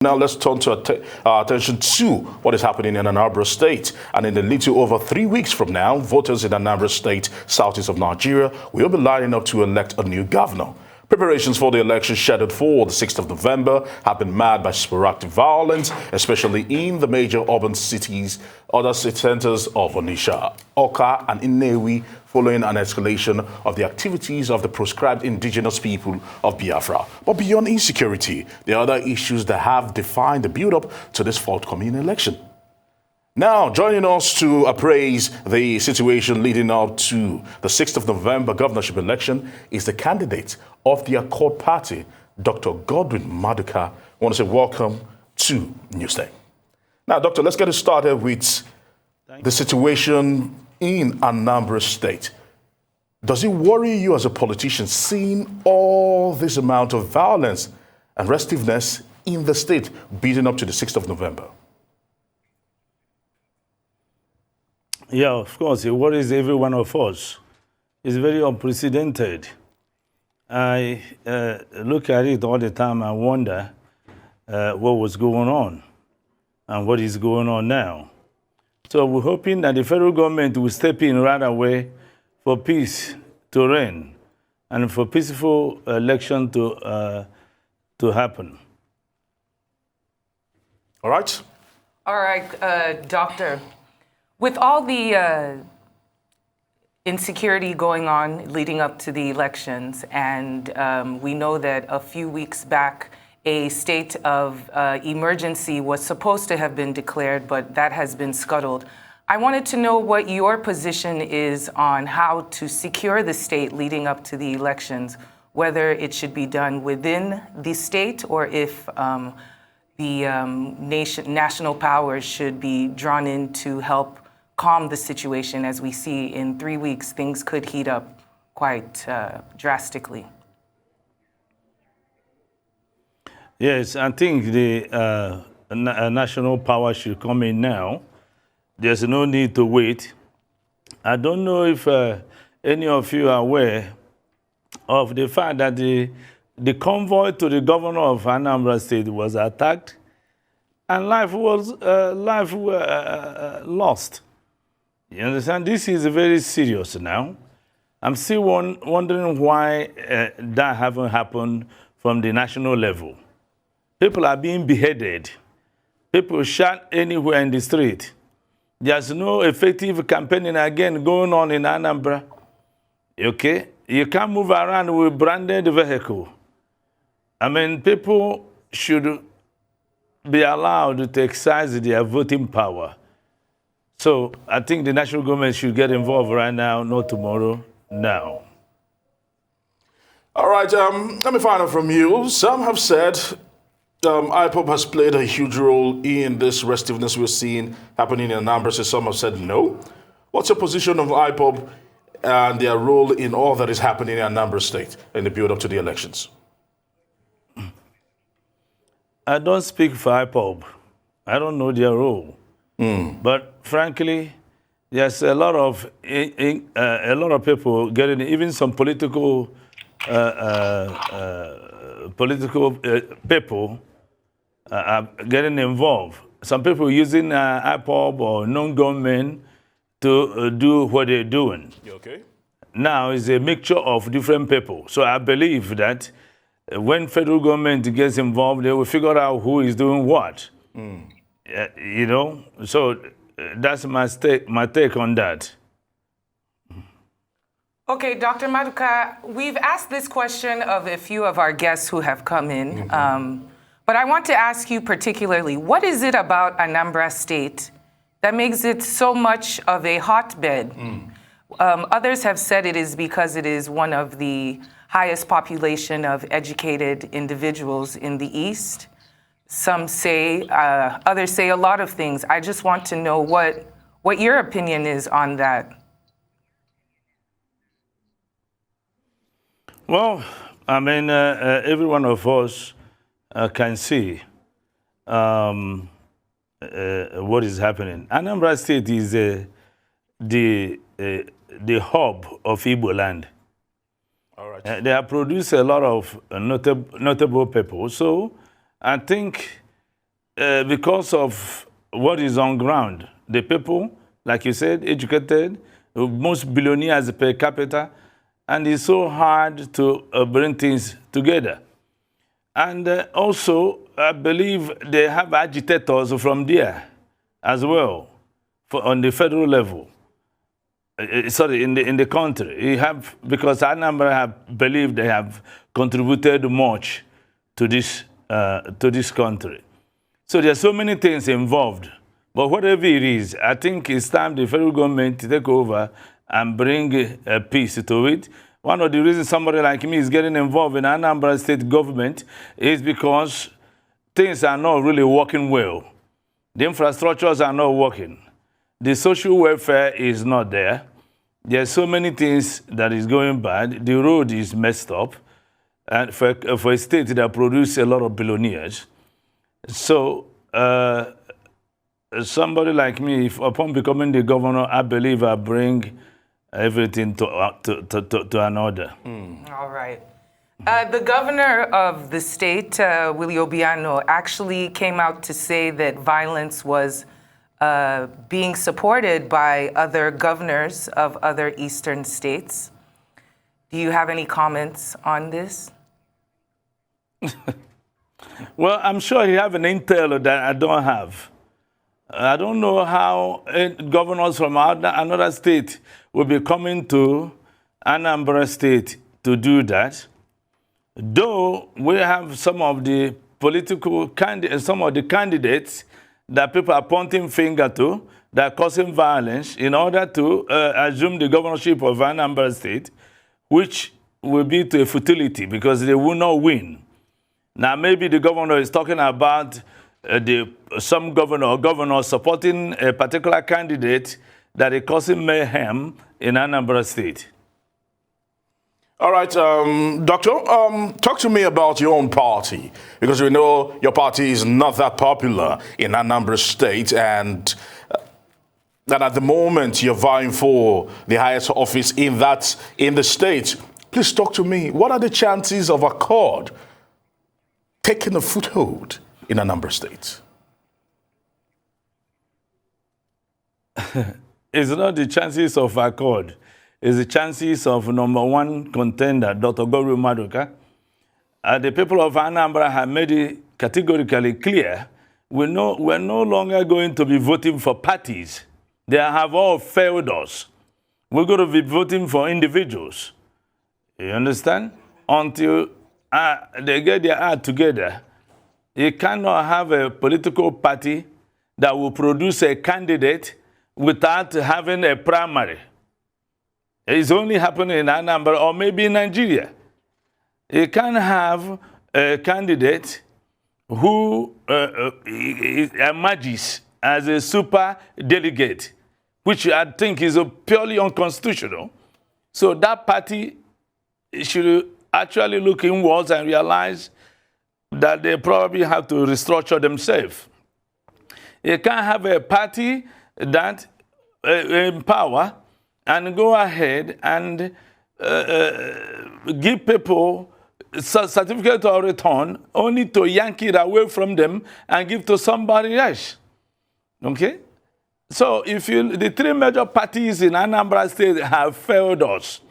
Now let's turn to our attention to what is happening in Anambra State. And in a little over 3 weeks from now, voters in Anambra State, southeast of Nigeria, will be lining up to elect a new governor. Preparations for the election scheduled for the 6th of November have been marred by sporadic violence, especially in the major urban cities, other city centers of Onitsha, Awka, and Nnewi, following an escalation of the activities of the proscribed indigenous people of Biafra. But beyond insecurity, there are other issues that have defined the build-up to this forthcoming election. Now, joining us to appraise the situation leading up to the 6th of November governorship election is the candidate of the Accord Party, Dr. Godwin Maduka. I want to say welcome to Newsday. Now, Doctor, let's get started with the situation in Anambra State. Does it worry you as a politician seeing all this amount of violence and restiveness in the state building up to the 6th of November? Yeah, of course, it worries every one of us. It's very unprecedented. I look at it all the time and wonder what was going on and what is going on now. So we're hoping that the federal government will step in right away for peace to reign and for peaceful election to happen. All right. All right, Doctor. With all the insecurity going on leading up to the elections, and we know that a few weeks back, a state of emergency was supposed to have been declared, but that has been scuttled. I wanted to know what your position is on how to secure the state leading up to the elections, whether it should be done within the state or if the national powers should be drawn in to help calm the situation. As we see in 3 weeks, things could heat up quite drastically. Yes, I think the national power should come in now. There's no need to wait. I don't know if any of you are aware of the fact that the convoy to the governor of Anambra State was attacked and life was lost. You understand? This is very serious now. I'm still wondering why that haven't happened from the national level. People are being beheaded. People shot anywhere in the street. There's no effective campaigning again going on in Anambra. Okay? You can't move around with branded vehicle. I mean, people should be allowed to exercise their voting power. So I think the national government should get involved right now, not tomorrow, now. All right, let me find out from you. Some have said IPOB has played a huge role in this restiveness we're seeing happening in Anambra. So some have said no. What's your position of IPOB and their role in all that is happening in Anambra State in the build-up to the elections? I don't speak for IPOB. I don't know their role. But frankly, there's a lot of people getting, even some political people are getting involved. Some people using IPOB or non-government to do what they're doing. Okay. Now it's a mixture of different people. So I believe that when federal government gets involved, they will figure out who is doing what. You know, so that's my take on that. Okay, Dr. Maduka, we've asked this question of a few of our guests who have come in, but I want to ask you particularly, what is it about Anambra State that makes it so much of a hotbed? Others have said it is because it is one of the highest population of educated individuals in the East. Some say, others say a lot of things. I just want to know what your opinion is on that. Well, I mean, every one of us can see what is happening. Anambra State is the hub of Igbo land. All right. They have produced a lot of notable people. So I think because of what is on ground. The people, like you said, educated, most billionaires per capita, and it's so hard to bring things together. And also, I believe they have agitators from there as well, on the federal level. Sorry, in the country. You have, because Anambra have believed they have contributed much to this country. So there are so many things involved. But whatever it is, I think it's time the federal government to take over and bring peace to it. One of the reasons somebody like me is getting involved in Anambra state government is because things are not really working well. The infrastructures are not working. The social welfare is not there. There are so many things that is going bad. The road is messed up. And for a state that produces a lot of billionaires. So somebody like me, if upon becoming the governor, I believe I bring everything to an order. All right. The governor of the state, Willie Obiano, actually came out to say that violence was being supported by other governors of other eastern states. Do you have any comments on this? Well, I'm sure he have an intel that I don't have. I don't know how governors from another state will be coming to Anambra State to do that. Though we have some of the candidates that people are pointing finger to, that are causing violence in order to assume the governorship of Anambra State, which will be to a futility because they will not win. Now, maybe the governor is talking about some governor supporting a particular candidate that is causing mayhem in Anambra State. All right, Doctor, talk to me about your own party, because we know your party is not that popular in Anambra State, and that at the moment you're vying for the highest office in the state. Please talk to me. What are the chances of Accord taking a foothold in Anambra State? It's not the chances of Accord. It's the chances of #1 contender, Dr. Goru Maduka. The people of Anambra have made it categorically clear we're no longer going to be voting for parties. They have all failed us. We're going to be voting for individuals. You understand? Until they get their act together, you cannot have a political party that will produce a candidate without having a primary. It's only happening in Anambra or maybe in Nigeria. You can't have a candidate who emerges as a super delegate, which I think is purely unconstitutional. So that party should actually look inwards and realize that they probably have to restructure themselves. You can't have a party that in power and go ahead and give people certificate of return only to yank it away from them and give to somebody else. Okay? So the three major parties in Anambra State have failed us.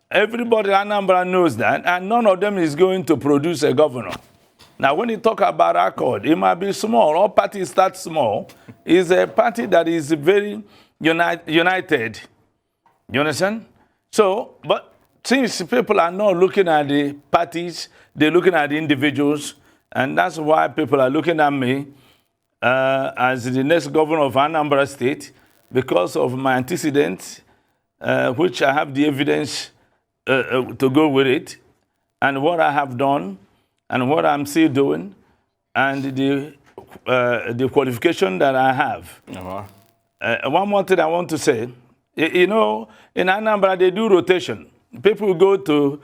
Everybody in Anambra knows that, and none of them is going to produce a governor. Now, when you talk about Accord, it might be small. All parties start small. It's a party that is very united. You understand? So, but since people are not looking at the parties, they're looking at the individuals, and that's why people are looking at me as the next governor of Anambra State, because of my antecedents, which I have the evidence to go with it, and what I have done, and what I'm still doing, and the qualification that I have. One more thing I want to say, you know, in Anambra they do rotation. People go to,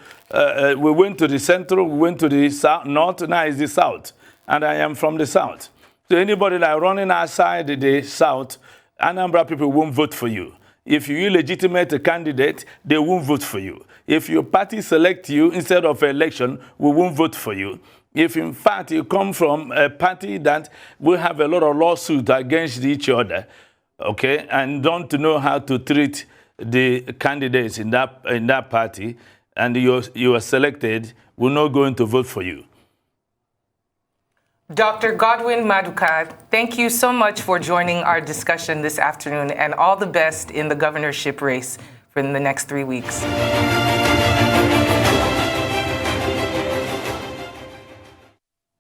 we went to the central, we went to the south, north, now it's the south, and I am from the south. So anybody that running outside the south, Anambra people won't vote for you. If you illegitimate a candidate, they won't vote for you. If your party select you instead of election, we won't vote for you. if in fact you come from a party that will have a lot of lawsuits against each other, okay, and don't know how to treat the candidates in that party, and you are selected, we're not going to vote for you. Dr. Godwin Maduka, thank you so much for joining our discussion this afternoon, and all the best in the governorship race for the next 3 weeks.